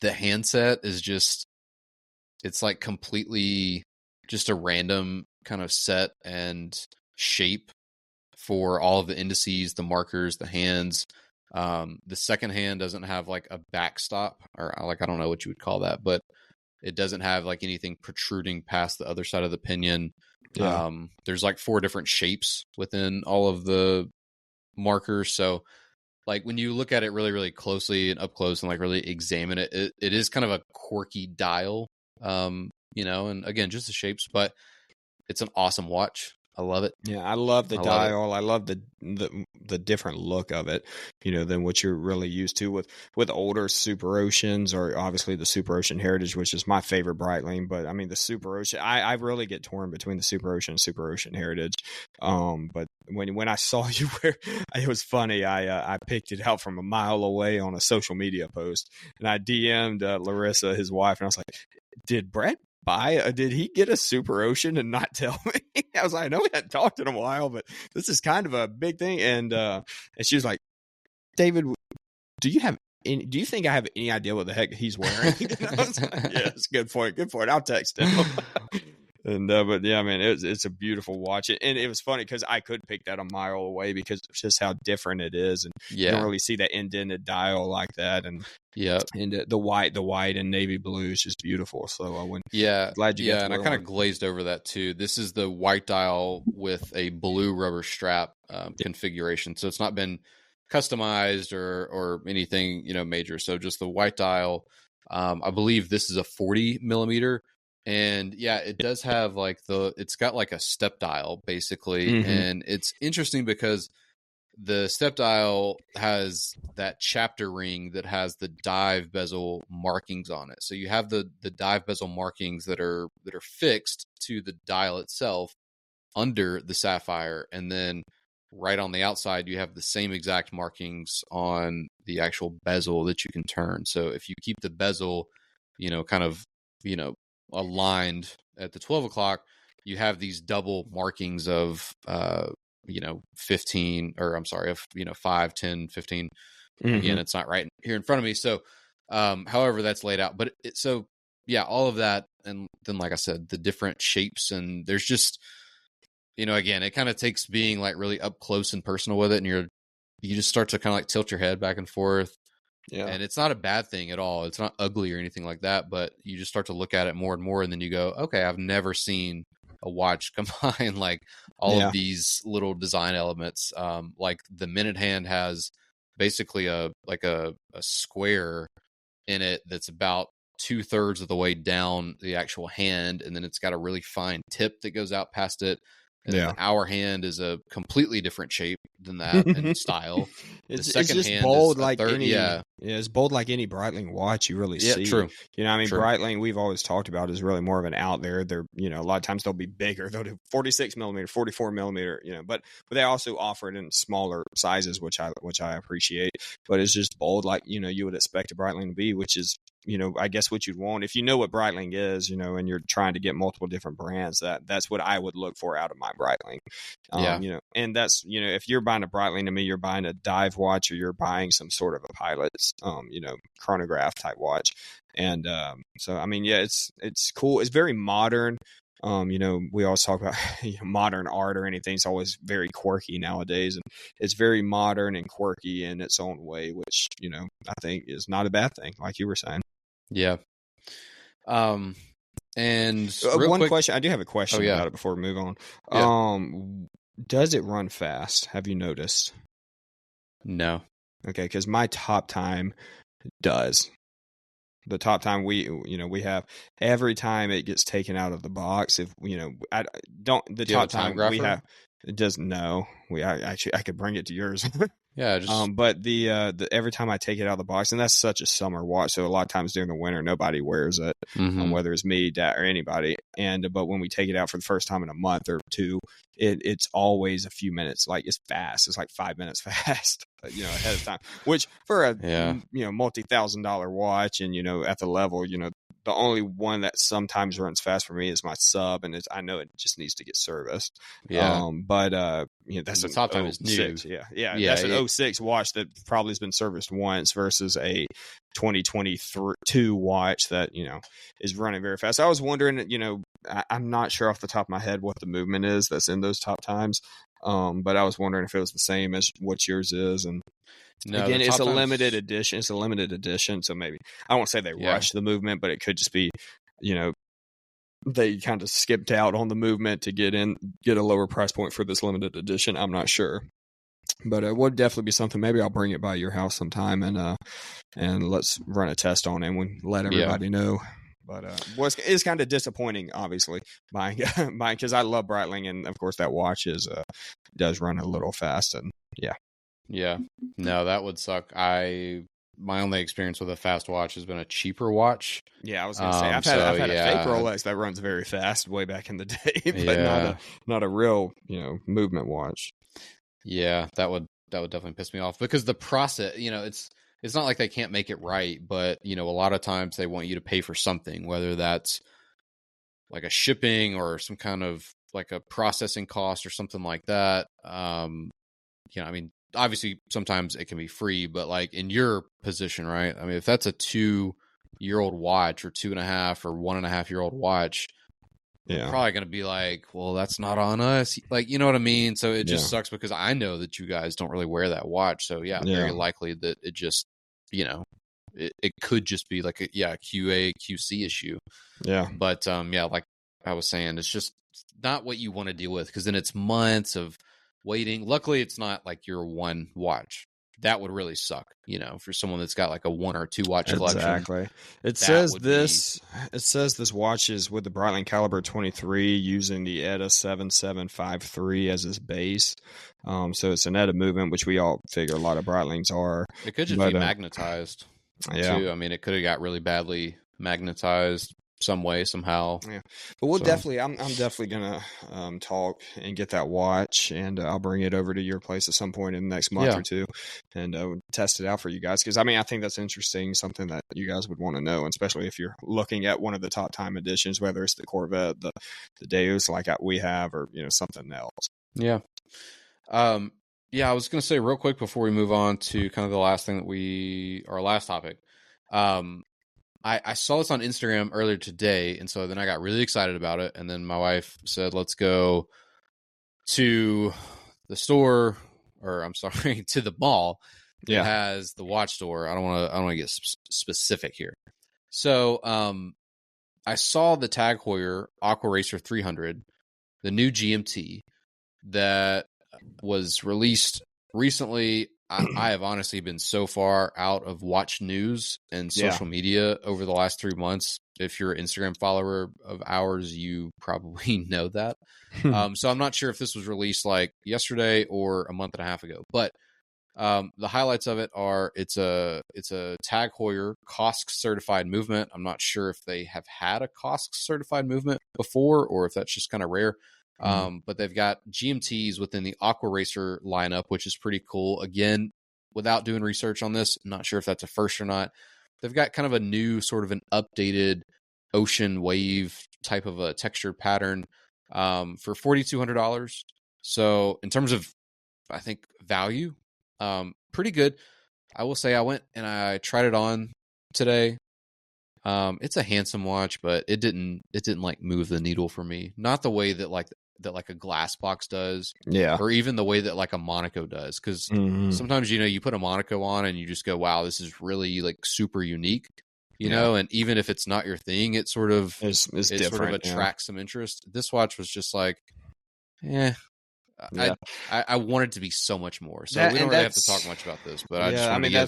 the handset is just, it's like completely just a random kind of set and shape for all of the indices, the markers, the hands. The second hand doesn't have like a backstop, or like, I don't know what you would call that, but it doesn't have like anything protruding past the other side of the pinion. Yeah. There's like 4 different shapes within all of the markers. So like when you look at it really, really closely and up close and like really examine it, it is kind of a quirky dial, and again, just the shapes, but it's an awesome watch. I love it. Yeah, I love the dial. I love the different look of it, than what you're really used to with older SuperOceans, or obviously the SuperOcean Heritage, which is my favorite Breitling. But I mean, the SuperOcean, I really get torn between the SuperOcean and SuperOcean Heritage. But when I saw you wear, it was funny. I picked it out from a mile away on a social media post, and I DM'd Larissa, his wife, and I was like, "Did Brett did he get a SuperOcean and not tell me?" I was like, I know we hadn't talked in a while, but this is kind of a big thing. And she was like, "David, do you think I have any idea what the heck he's wearing?" I was like, yeah, it's a good point. I'll text him. And but yeah, man, it's a beautiful watch, and it was funny because I could pick that a mile away because of just how different it is, and you don't really see that indented dial like that, and and the white and navy blue is just beautiful. So I went, glad you got to and I kind of glazed over that too. This is the white dial with a blue rubber strap configuration, so it's not been customized or anything major. So just the white dial. I believe this is a 40 millimeter. And yeah, it does have like it's got like a step dial basically. And it's interesting because the step dial has that chapter ring that has the dive bezel markings on it. So you have the dive bezel markings that are fixed to the dial itself under the sapphire. And then right on the outside, you have the same exact markings on the actual bezel that you can turn. So if you keep the bezel, aligned at the 12 o'clock, you have these double markings of 15, or I'm sorry, of 5, 10, 15. Again, it's not right here in front of me, so however that's laid out, but all of that. And then, like I said, the different shapes, and there's just again, it kind of takes being like really up close and personal with it, and you just start to kind of like tilt your head back and forth. Yeah. And it's not a bad thing at all. It's not ugly or anything like that, but you just start to look at it more and more, and then you go, okay, I've never seen a watch combine like all of these little design elements. Like the minute hand has basically a square in it that's about 2/3 of the way down the actual hand, and then it's got a really fine tip that goes out past it. And then the hour hand is a completely different shape than that and style. It's just bold like any it's bold like any Breitling watch you really see. True. You know, I mean, True. Breitling we've always talked about is really more of an out there. They're, you know, a lot of times they'll be bigger. They'll do 46 millimeter, 44 millimeter, you know, but they also offer it in smaller sizes, which I appreciate. But it's just bold like, you know, you would expect a Breitling to be, which is, you know, I guess what you'd want if you know what Breitling is, you know, and you're trying to get multiple different brands. That's what I would look for out of my Breitling. You know, and that's, you know, if you're buying a Breitling, to me, you're buying a dive watch or you're buying some sort of a pilot's, you know, chronograph type watch. And so, I mean, yeah, it's cool. It's very modern. You know, we always talk about modern art or anything. It's always very quirky nowadays, and it's very modern and quirky in its own way, which, you know, I think is not a bad thing, like you were saying. Yeah. And one question, I do have a question about it before we move on. Yeah. Does it run fast? Have you noticed? No. Okay, because my top time does. The top time we have every time it gets taken out of the box. If you know, top time we have, it doesn't know. I could bring it to yours. Yeah, but the every time I take it out of the box, and that's such a summer watch, so a lot of times during the winter nobody wears it, whether it's me, Dad, or anybody. But when we take it out for the first time in a month or two, it's always a few minutes. Like it's fast. It's like 5 minutes fast, you know, ahead of time. Which for a you know $multi-thousand watch, and you know at the level, you know, the only one that sometimes runs fast for me is my sub, and I know it just needs to get serviced. Yeah. But you know, that's the top time is new. Yeah. That's an 06 watch that probably has been serviced once versus a 2022 watch that, you know, is running very fast. I was wondering, you know, I'm not sure off the top of my head what the movement is that's in those top times. But I was wondering if it was the same as what yours is. And no, again, it's a limited edition. It's a limited edition. So maybe I won't say they rush the movement, but it could just be, you know, they kind of skipped out on the movement to get a lower price point for this limited edition. I'm not sure, but it would definitely be something. Maybe I'll bring it by your house sometime and let's run a test on it and let everybody know. But it's kind of disappointing, obviously, buying because I love Breitling, and of course that watch does run a little fast, and yeah, no, that would suck. My only experience with a fast watch has been a cheaper watch. Yeah, I was gonna say I've had a fake Rolex that runs very fast way back in the day, but not a real, you know, movement watch. Yeah, that would definitely piss me off because the process, you know, it's not like they can't make it right, but you know, a lot of times they want you to pay for something, whether that's like a shipping or some kind of like a processing cost or something like that. You know, I mean, obviously sometimes it can be free, but like in your position, right? I mean, if that's a 2-year-old watch or 2.5 or 1.5-year-old watch, you're probably going to be like, well, that's not on us. Like, you know what I mean? So it just sucks because I know that you guys don't really wear that watch. So very likely that it just, you know, it could just be like a QA, QC issue. Yeah. But like I was saying, it's just not what you want to deal with because then it's months of waiting. Luckily, it's not like your one watch. That would really suck, you know, for someone that's got like a 1 or 2 watch collection. Exactly. It says this watch is with the Breitling Caliber 23 using the ETA 7753 as its base. So it's an ETA movement, which we all figure a lot of Breitlings are. It could just be magnetized too. I mean, it could have got really badly magnetized some way, somehow. Yeah, but we'll definitely. I'm definitely gonna talk and get that watch, and I'll bring it over to your place at some point in the next month or two, and test it out for you guys. Because I mean, I think that's interesting, something that you guys would want to know, and especially if you're looking at one of the top time editions, whether it's the Corvette, the Deus like we have, or you know something else. Yeah. I was gonna say real quick before we move on to kind of the last thing our last topic. I saw this on Instagram earlier today, and so then I got really excited about it. And then my wife said, "Let's go to the store, or I'm sorry, to the mall that has the watch store." I don't want to get specific here. So, I saw the Tag Heuer Aqua Racer 300, the new GMT that was released recently. I have honestly been so far out of watch news and social media over the last 3 months If you're an Instagram follower of ours, you probably know that. So I'm not sure if this was released like yesterday or a month and a half ago, but the highlights of it are it's a Tag Heuer COSC certified movement. I'm not sure if they have had a COSC certified movement before or if that's just kind of rare. But they've got GMTs within the Aqua Racer lineup, which is pretty cool. Again, without doing research on this, I'm not sure if that's a first or not. They've got kind of a new sort of an updated ocean wave type of a textured pattern for $4,200. So in terms of, I think, value, pretty good. I will say I went and I tried it on today. It's a handsome watch, but it didn't like move the needle for me. Not the way that like a glass box does, or even the way that like a Monaco does. Because sometimes you put a Monaco on and you just go, wow, this is really like super unique. You know, and even if it's not your thing, it sort of it sort of attracts some interest. This watch was just like, I wanted to be so much more. So we don't really have to talk much about this, but I just wanted to give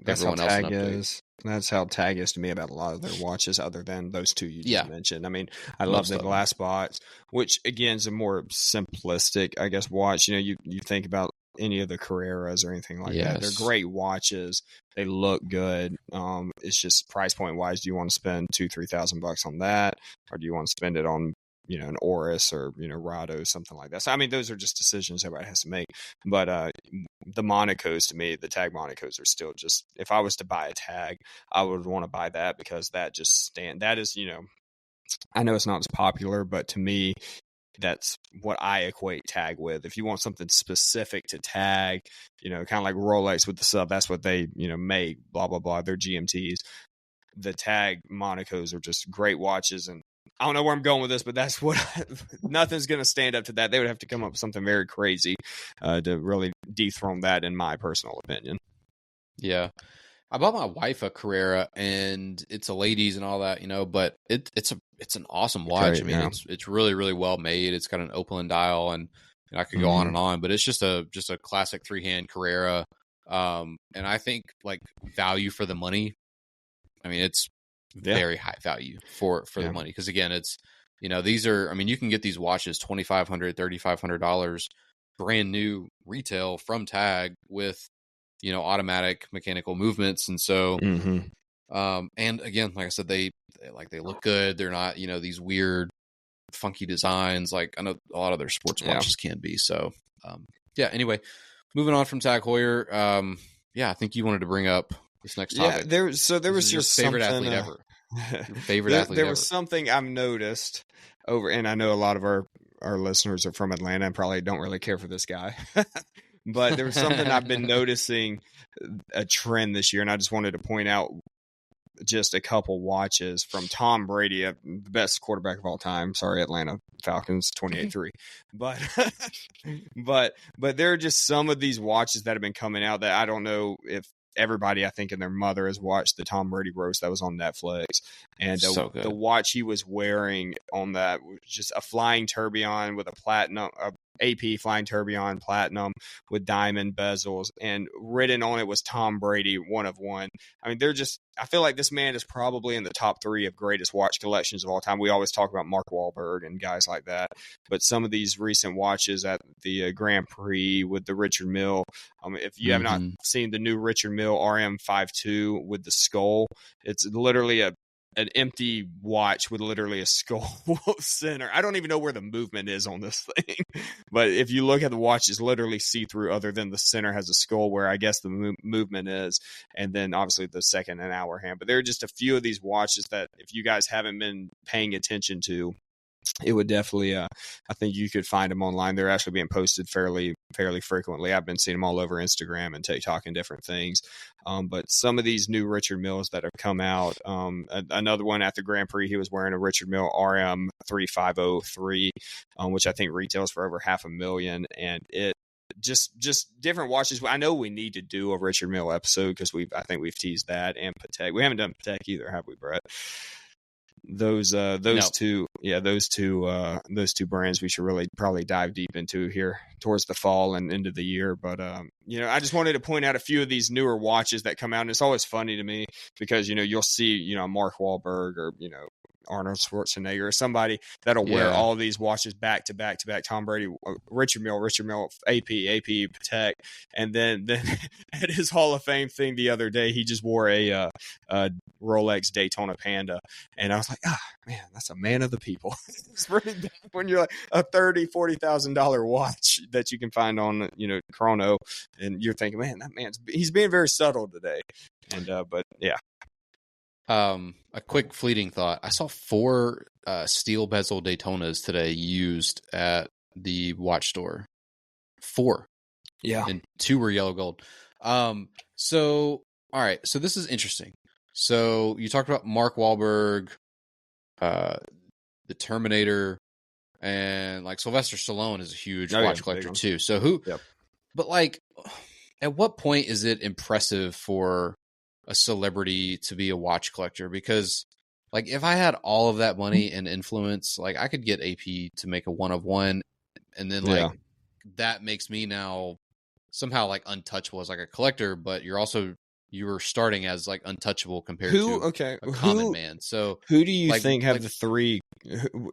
that's how Tag is. That's how Tag is to me about a lot of their watches, other than those two you just mentioned. I mean, I love the glass box, which again is a more simplistic, I guess, watch. You think about any of the Carreras or anything like that. They're great watches. They look good. It's just price point wise, do you want to spend $2,000-$3,000 on that, or do you want to spend it on an Oris or Rado, something like that? So I mean, those are just decisions everybody has to make. But the Monacos, to me, the Tag Monacos are still just, if I was to buy a Tag, I would want to buy that because that just that is, I know it's not as popular, but to me, that's what I equate Tag with. If you want something specific to Tag, kind of like Rolex with the sub, that's what they, make, blah, blah, blah. They're GMTs. The Tag Monacos are just great watches. And I don't know where I'm going with this, but that's what nothing's going to stand up to that. They would have to come up with something very crazy to really dethrone that, in my personal opinion. Yeah. I bought my wife a Carrera, and it's a ladies and all that, but it's an awesome watch. I mean, it's really, really well made. It's got an opaline dial, and I could go on and on, but it's just a classic 3-hand Carrera. And I think like value for the money, I mean, it's very high value for the money. Because again, it's, these are, I mean, you can get these watches $2,500, $3,500 brand new retail from Tag with, automatic mechanical movements. And so, and again, like I said, they look good. They're not, these weird, funky designs. Like I know a lot of their sports watches can be. So, anyway, moving on from Tag Heuer. I think you wanted to bring up this next topic. There was your favorite athlete ever. Your favorite athlete there ever. was something I've noticed and I know a lot of our listeners are from Atlanta and probably don't really care for this guy. But there was something I've been noticing, a trend this year, and I just wanted to point out just a couple watches from Tom Brady, the best quarterback of all time. Sorry, Atlanta Falcons, 28-3. But there are just some of these watches that have been coming out that I don't know if everybody, I think, and their mother has watched the Tom Brady roast that was on Netflix. And the watch he was wearing on that was just a flying tourbillon with a platinum, AP flying tourbillon platinum with diamond bezels, and written on it was Tom Brady, one of one. I mean, I feel like this man is probably in the top 3 of greatest watch collections of all time. We always talk about Mark Wahlberg and guys like that, but some of these recent watches at the Grand Prix with the Richard Mille, if you have not seen the new Richard Mille RM52 with the skull, it's literally an empty watch with literally a skull center. I don't even know where the movement is on this thing, but if you look at the watch, it's literally see-through, other than the center has a skull where I guess the movement is, and then obviously the second and hour hand. But there are just a few of these watches that if you guys haven't been paying attention to, it would definitely, I think you could find them online. They're actually being posted fairly frequently. I've been seeing them all over Instagram and TikTok and different things. But some of these new Richard Milles that have come out, another one at the Grand Prix, he was wearing a Richard Mille RM3503, which I think retails for over $500,000. And it just different watches. I know we need to do a Richard Mille episode because I think we've teased that, and Patek. We haven't done Patek either, have we, Brett? those two brands we should really probably dive deep into here towards the fall and into the year. But I just wanted to point out a few of these newer watches that come out, and it's always funny to me because you'll see Mark Wahlberg or Arnold Schwarzenegger or somebody that'll wear all these watches back to back to back. Tom Brady, Richard Mille, AP, Patek, and then at his Hall of Fame thing the other day, he just wore a Rolex Daytona Panda, and I was like, man, that's a man of the people. It's pretty bad when you're like a $30,000-$40,000 watch that you can find on Chrono, and you're thinking, man, he's being very subtle today, and but yeah. A quick fleeting thought. I saw 4 steel bezel Daytonas today used at the watch store. 4. Yeah. And 2 were yellow gold. So, all right. So this is interesting. So you talked about Mark Wahlberg, the Terminator, and like Sylvester Stallone is a huge watch collector too. So but like, at what point is it impressive for a celebrity to be a watch collector? Because like if I had all of that money and influence, like I could get AP to make a 1 of 1, and then like that makes me now somehow like untouchable as like a collector, but you were starting as like untouchable compared to a common man. So who do you think have the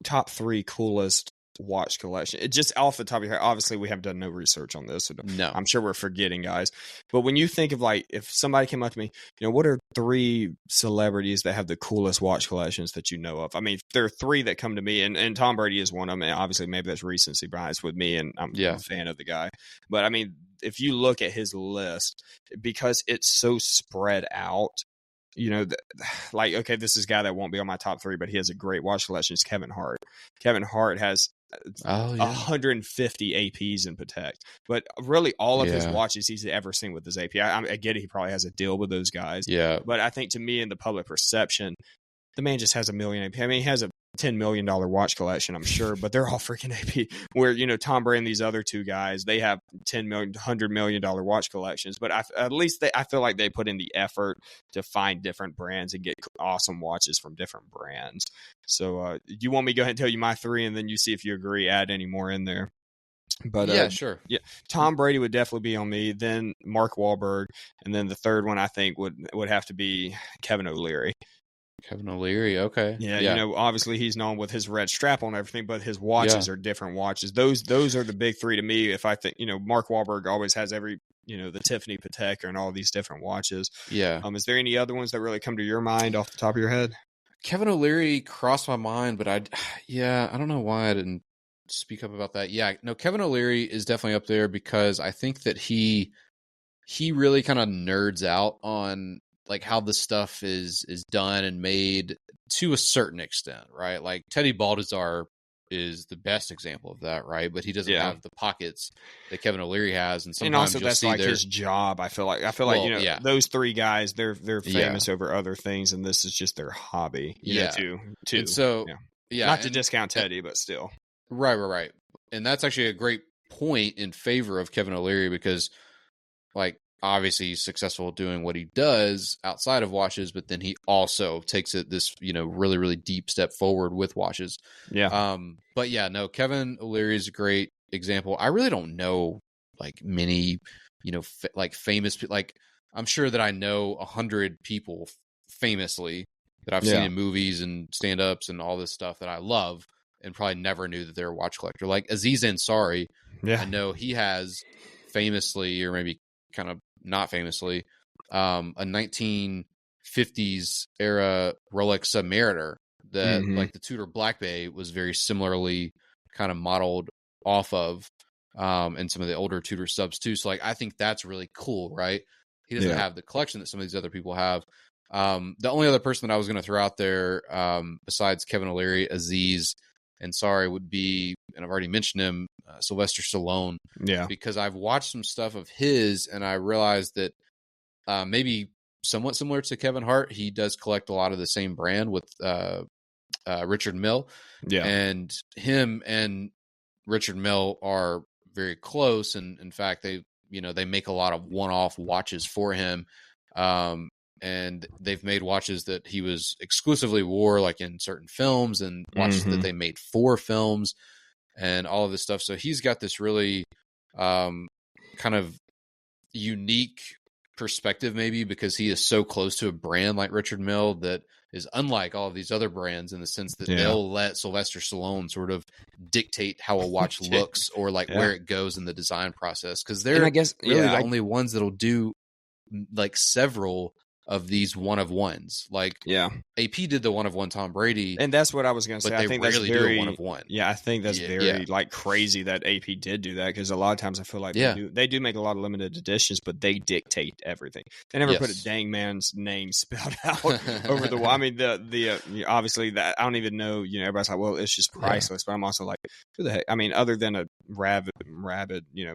top 3 coolest watch collection? It just off the top of your head. Obviously we have done no research on this, so no, I'm sure we're forgetting guys, but when you think of like if somebody came up to me, what are 3 celebrities that have the coolest watch collections that you know of? I mean, there are 3 that come to me, and Tom Brady is one of them, and obviously maybe that's recency bias with me, and I'm a fan of the guy, but I mean, if you look at his list, because it's so spread out, like, okay, this is a guy that won't be on my top 3, but he has a great watch collection. It's Kevin Hart. Kevin Hart has 150 APs in Patek, but really all of his watches he's ever seen with his AP. I get it, he probably has a deal with those guys. Yeah, but I think to me, in the public perception, the man just has a million AP. I mean, he has a $10 million watch collection, I'm sure, but they're all freaking AP. Where Tom Brady and these other 2 guys, they have $10 million, $100 million watch collections. But at least I feel like they put in the effort to find different brands and get awesome watches from different brands. So, do you want me to go ahead and tell you my 3, and then you see if you agree, add any more in there? But yeah, sure. Yeah, Tom Brady would definitely be on me. Then Mark Wahlberg, and then the third one I think would have to be Kevin O'Leary. Kevin O'Leary, okay. Yeah, obviously he's known with his red strap on everything, but his watches are different watches. Those are the big 3 to me. If I think, Mark Wahlberg always has every, the Tiffany Patek and all these different watches. Yeah. Is there any other ones that really come to your mind off the top of your head? Kevin O'Leary crossed my mind, but I don't know why I didn't speak up about that. Yeah, no, Kevin O'Leary is definitely up there because I think that he really kind of nerds out on like how the stuff is done and made to a certain extent, right? Like Teddy Baldessar is the best example of that, right? But he doesn't have the pockets that Kevin O'Leary has, and sometimes also that's like his job. I feel like those 3 guys, they're famous over other things, and this is just their hobby. Too. And so not to discount Teddy, but still, right. And that's actually a great point in favor of Kevin O'Leary because, like, obviously he's successful doing what he does outside of watches, but then he also takes it this, really, really deep step forward with watches. Yeah. But yeah, no, Kevin O'Leary is a great example. I really don't know like many, like famous, like I'm sure that I know 100 people famously that I've seen in movies and stand-ups and all this stuff that I love and probably never knew that they're a watch collector. Like Aziz Ansari, I know he has famously, or maybe kind of not famously, a 1950s era Rolex Submariner that like the Tudor Black Bay was very similarly kind of modeled off of, and some of the older Tudor subs too. So like I think that's really cool, right? He doesn't have the collection that some of these other people have. The only other person that I was going to throw out there, besides Kevin O'Leary, Aziz Ansari, would be, and I've already mentioned him, Sylvester Stallone. Yeah. Because I've watched some stuff of his and I realized that maybe somewhat similar to Kevin Hart, he does collect a lot of the same brand with Richard Mille. Yeah. And him and Richard Mille are very close. And in fact, they make a lot of one-off watches for him. and they've made watches that he was exclusively wore like in certain films, and watches that they made for films, and all of this stuff. So he's got this really kind of unique perspective, maybe because he is so close to a brand like Richard Mille that is unlike all of these other brands in the sense that they'll let Sylvester Stallone sort of dictate how a watch looks or like where it goes in the design process, because they're really the only ones that'll do like several of these one of ones. Like AP did the one of one Tom Brady, and that's what I was going to say. I think that's very one of one. Yeah, I think that's very like crazy that AP did do that, because a lot of times I feel like they do make a lot of limited editions, but they dictate everything. They never put a dang man's name spelled out over the. I mean, the obviously that I don't even know. You know, everybody's like, well, it's just priceless. But I'm also like, who the heck? I mean, other than a rabid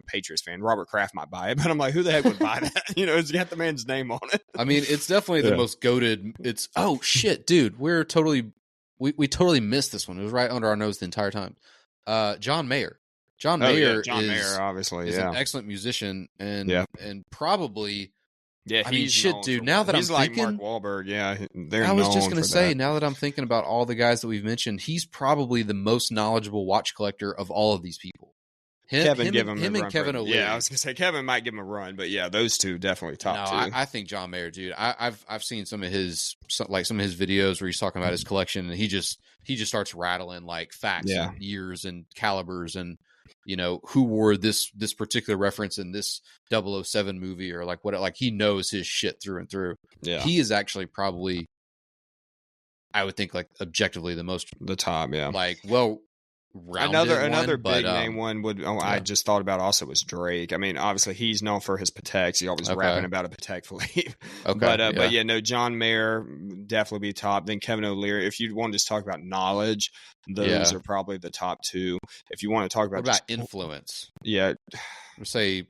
Patriots fan, Robert Kraft might buy it, but I'm like, who the heck would buy that? You know, it's got the man's name on it. I mean, it's definitely the most goated. It's oh shit, dude, we totally missed this one. It was right under our nose the entire time. John Mayer. John Mayer obviously is an excellent musician and probably I mean, shit, dude. Now that he's I'm like thinking, Mark Wahlberg, I was just gonna say, now that I'm thinking about all the guys that we've mentioned, he's probably the most knowledgeable watch collector of all of these people. Him and Kevin O'Leary. Yeah, I was gonna say Kevin might give him a run, but yeah, those two definitely top two. I think John Mayer, dude. I've seen some of his videos where he's talking about his collection, and he just starts rattling like facts and years and calibers, and you know who wore this particular reference in this 007 movie, or like what, like he knows his shit through and through. Yeah, he is actually probably, I would think, like objectively the top. Yeah, like another big name one would I just thought about also was Drake. I mean, obviously he's known for his Pateks. He's always rapping about a Patek Philippe. But John Mayer definitely be top. Then Kevin O'Leary. If you want to just talk about knowledge, those are probably the top two. If you want to talk about influence, say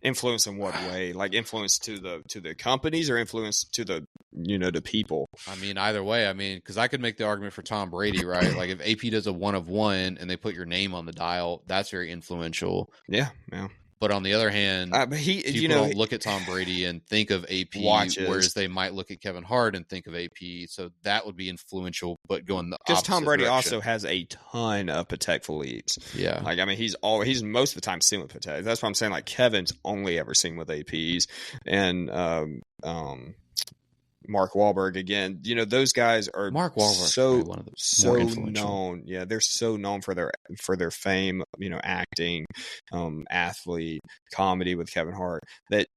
influence in what way? Like influence to the companies, or influence to the the people? I mean, either way. I mean, because I could make the argument for Tom Brady, right? Like if AP does a one of one and they put your name on the dial, that's very influential. Yeah. But on the other hand, people don't look at Tom Brady and think of AP, whereas they might look at Kevin Hart and think of AP. So that would be influential, but going the opposite because Tom Brady direction. also has a ton of Patek Philippe's. Yeah, like I mean, he's most of the time seen with Patek. That's what I'm saying. Like Kevin's only ever seen with APs, and Mark Wahlberg again. You know, those guys are Mark Wahlberg one of the so known. Yeah, they're so known for their fame. You know, acting, athlete, comedy with Kevin Hart, that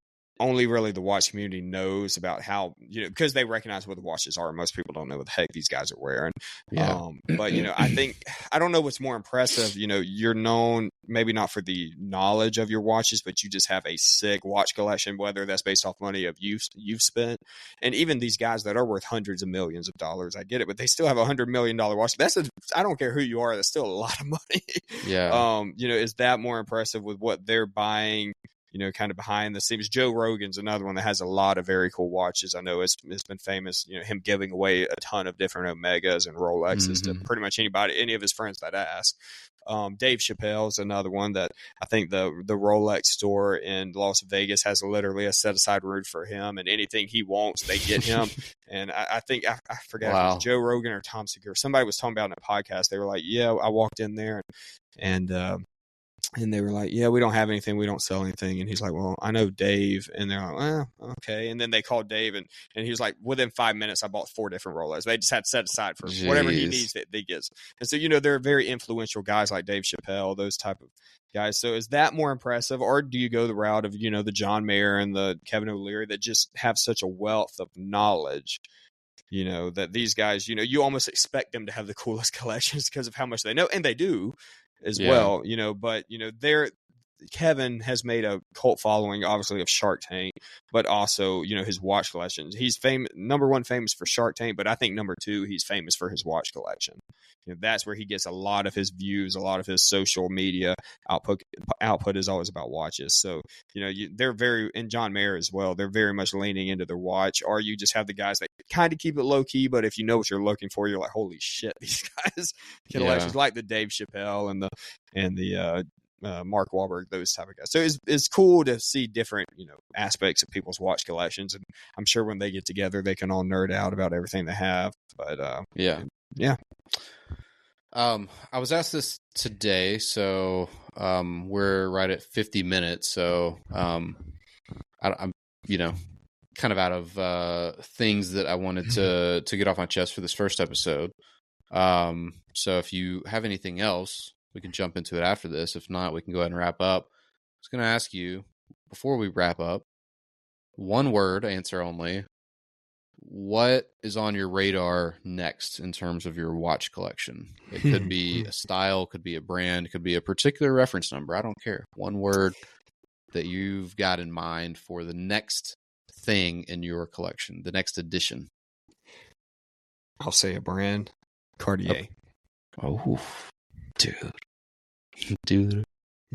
only really the watch community knows about how, because they recognize what the watches are. Most people don't know what the heck these guys are wearing. Yeah. But I don't know what's more impressive. You're known maybe not for the knowledge of your watches, but you just have a sick watch collection, whether that's based off money you've spent. And even these guys that are worth hundreds of millions of dollars, I get it, but they still have $100 million watch. I don't care who you are. That's still a lot of money. Yeah. Is that more impressive with what they're buying? Kind of behind the scenes. Joe Rogan's another one that has a lot of very cool watches. I know it's been famous, him giving away a ton of different Omegas and Rolexes to pretty much any of his friends that ask. Dave Chappelle's another one that I think the Rolex store in Las Vegas has literally a set aside room for him, and anything he wants, they get him. And I think I forgot if it was Joe Rogan or Tom Segura. Somebody was talking about in a podcast. They were like, "Yeah, I walked in there and they were like, yeah, we don't have anything. We don't sell anything." And he's like, well, I know Dave. And they're like, well, okay. And then they called Dave, and he was like, within 5 minutes, I bought 4 different Rolex. They just had set aside for whatever he needs that they get. And so, they're very influential guys like Dave Chappelle, those type of guys. So is that more impressive? Or do you go the route of, the John Mayer and the Kevin O'Leary that just have such a wealth of knowledge? That these guys, you almost expect them to have the coolest collections because of how much they know, and they do as well, but Kevin has made a cult following, obviously, of Shark Tank, but also, his watch collections. He's number one famous for Shark Tank, but I think number 2, he's famous for his watch collection. That's where he gets a lot of his views, a lot of his social media output is always about watches. So, they're and John Mayer as well, they're very much leaning into their watch. Or you just have the guys that kind of keep it low key, but if you know what you're looking for, you're like, holy shit, these guys collections, like the Dave Chappelle and the Mark Wahlberg, those type of guys. So it's cool to see different, aspects of people's watch collections. And I'm sure when they get together, they can all nerd out about everything they have. But yeah. I was asked this today, so we're right at 50 minutes. So I'm kind of out of things that I wanted to get off my chest for this first episode. So if you have anything else, we can jump into it after this. If not, we can go ahead and wrap up. I was going to ask you, before we wrap up, one word answer only. What is on your radar next in terms of your watch collection? It could be a style, could be a brand, could be a particular reference number. I don't care. One word that you've got in mind for the next thing in your collection, the next edition. I'll say a brand. Cartier. Oh, dude.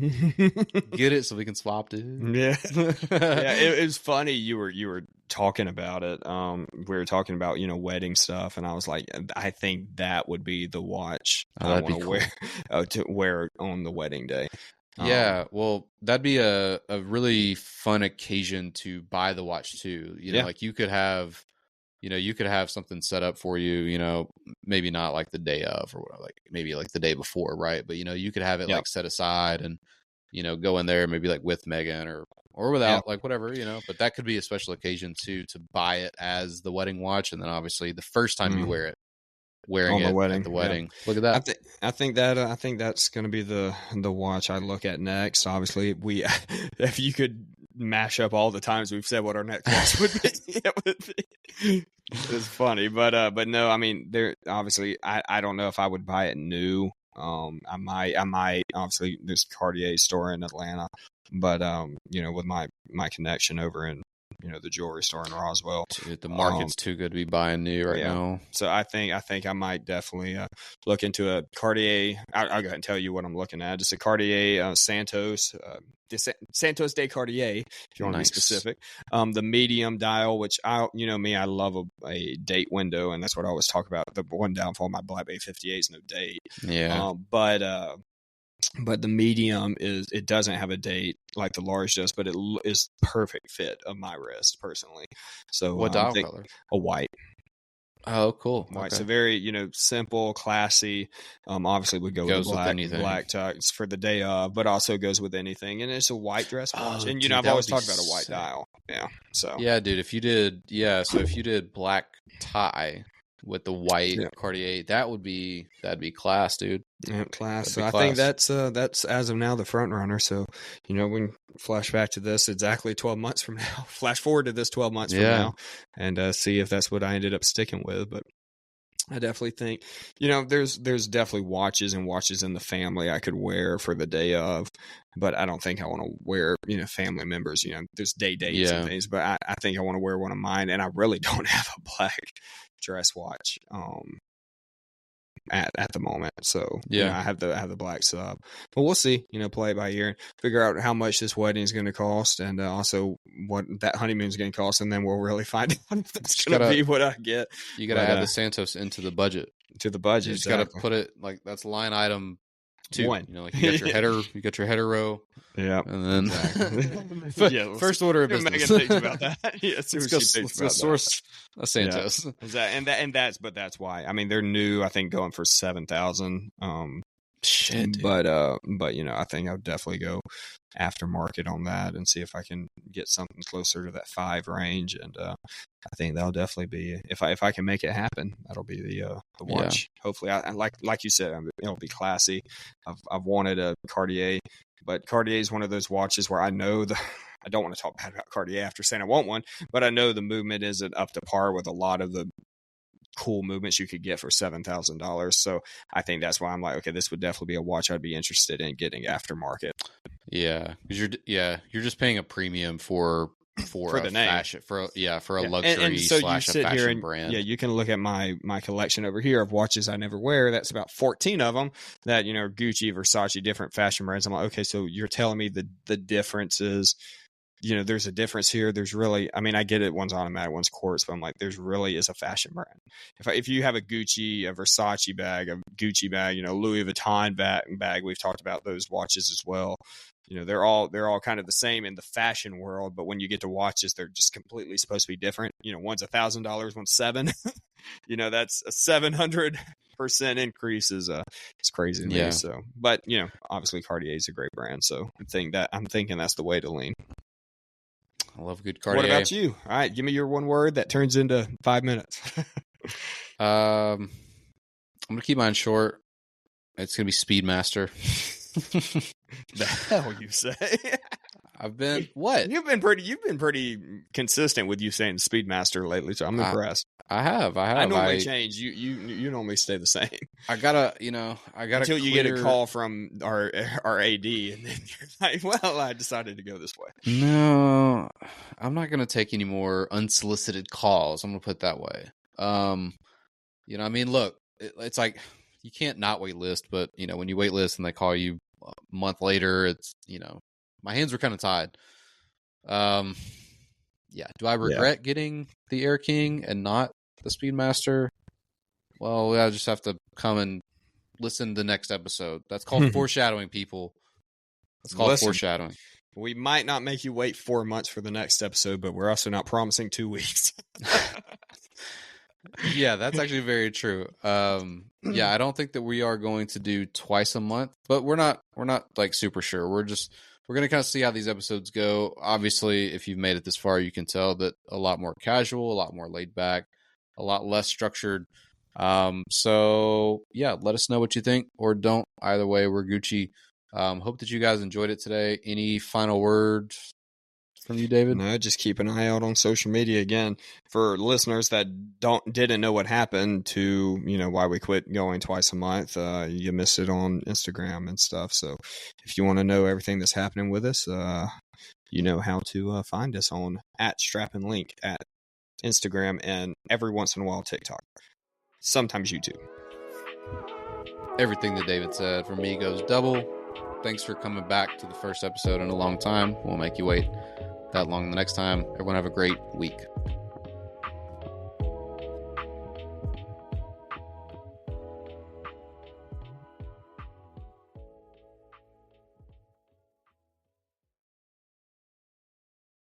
Get it so we can swap, dude. Yeah. It was funny. You were talking about it. We were talking about wedding stuff, and I was like, I think that would be the watch I want to wear to wear on the wedding day. Yeah, well, that'd be a really fun occasion to buy the watch too. Like you could have something set up for you, maybe not like the day of or like maybe like the day before, right? But you could have it like set aside and go in there maybe like with Megan or without, like whatever, but that could be a special occasion too, to buy it as the wedding watch, and then obviously the first time you wear it, wearing it at the wedding. Look at that. I think that's going to be the watch I look at next. Obviously, if you could mash up all the times we've said what our next watch would be, it would be. It's funny, but no, I mean, there obviously I don't know if I would buy it new. I might obviously there's Cartier store in Atlanta, but with my connection over in the jewelry store in Roswell. Dude, the market's too good to be buying new right now. So I think I might definitely look into a Cartier. I'll go ahead and tell you what I'm looking at. Just a Cartier Santos, Santos de Cartier, if you want to be specific. The medium dial, which I love a date window, and that's what I always talk about. The one downfall, my Black Bay 58 is no date. Yeah. But the medium it doesn't have a date like the large does, but it is perfect fit of my wrist personally. So what dial color? A white. Oh, cool. White. Okay. So very simple, classy. Obviously would go with black tux for the day of, but also goes with anything. And it's a white dress watch. And dude, I've always talked about a white dial. Yeah. So yeah, dude. If you did black tie with the white Cartier, that'd be class, dude. Yeah, class. So I think that's as of now the front runner. So we can flash back to this exactly 12 months from now. Flash forward to this 12 months from now, and see if that's what I ended up sticking with. But I definitely think there's definitely watches in the family I could wear for the day of, but I don't think I want to wear family members. There's dates and things, but I think I want to wear one of mine, and I really don't have a black dress watch at the moment. So I have the black sub, but we'll see. Play it by ear, figure out how much this wedding is going to cost, and also what that honeymoon is going to cost, and then we'll really find out if that's going to be what I get. You got to add the Santos into the budget. To the budget, you just got to put it like that's line item 2. Like you got your header, you got your header row. Yeah, and then first order of business. Megan thinks about that. Let's go source a Santos. That's why. I mean, they're new. I think going for $7,000. Shit, dude. But I think I'll definitely go aftermarket on that and see if I can get something closer to that 5 range. And I think that'll definitely be if I can make it happen. That'll be the watch. Yeah. Hopefully, I like you said, it'll be classy. I've wanted a Cartier, but Cartier is one of those watches where I know I don't want to talk bad about Cartier after saying I want one, but I know the movement isn't up to par with a lot of the cool movements you could get for $7,000. So I think that's why I'm like, okay, this would definitely be a watch I'd be interested in getting aftermarket. Yeah, because you're just paying a premium for the name, fashion, for a luxury and so / a fashion brand. Yeah, you can look at my collection over here of watches I never wear. That's about 14 of them that are Gucci, Versace, different fashion brands. I'm like, okay, so you're telling me the difference is there's a difference here. There's really, I mean, I get it. One's automatic, one's quartz, but I'm like, there's really is a fashion brand. If you have a Gucci, a Versace bag, a Gucci bag, Louis Vuitton bag, we've talked about those watches as well. They're all kind of the same in the fashion world, but when you get to watches, they're just completely supposed to be different. One's $1,000, one's $7,000. That's a 700% increase it's crazy to me. So, but obviously Cartier is a great brand, so I'm thinking that's the way to lean. I love good Cartier. What about you? All right, give me your one word that turns into 5 minutes. I'm gonna keep mine short. It's gonna be Speedmaster. The hell you say? I've been what? You've been pretty consistent with you saying Speedmaster lately, so I'm impressed. I have. I normally change. You normally stay the same. I gotta until you get a call from our AD, and then you're like, "Well, I decided to go this way." No, I'm not gonna take any more unsolicited calls. I'm gonna put it that way. I mean, look, it's like you can't not wait list, but when you wait list and they call you a month later, it's my hands were kind of tied. Do I regret getting the Air King and not the Speedmaster? Well, I just have to come and listen to the next episode. That's called foreshadowing, people. That's called foreshadowing. We might not make you wait 4 months for the next episode, but we're also not promising 2 weeks. Yeah, that's actually very true. I don't think that we are going to do twice a month, but we're not like super sure. We're going to kind of see how these episodes go. Obviously, if you've made it this far, you can tell that a lot more casual, a lot more laid back, a lot less structured. So yeah, let us know what you think or don't. Either way, we're Gucci. Hope that you guys enjoyed it today. Any final words from you, David? No, just keep an eye out on social media. Again, for listeners that didn't know what happened to, why we quit going twice a month, you missed it on Instagram and stuff. So if you want to know everything that's happening with us, you know how to find us on @StrapandLink at Instagram and every once in a while TikTok. Sometimes YouTube. Everything that David said from me goes double. Thanks for coming back to the first episode in a long time. Won't make you wait that long the next time. Everyone have a great week.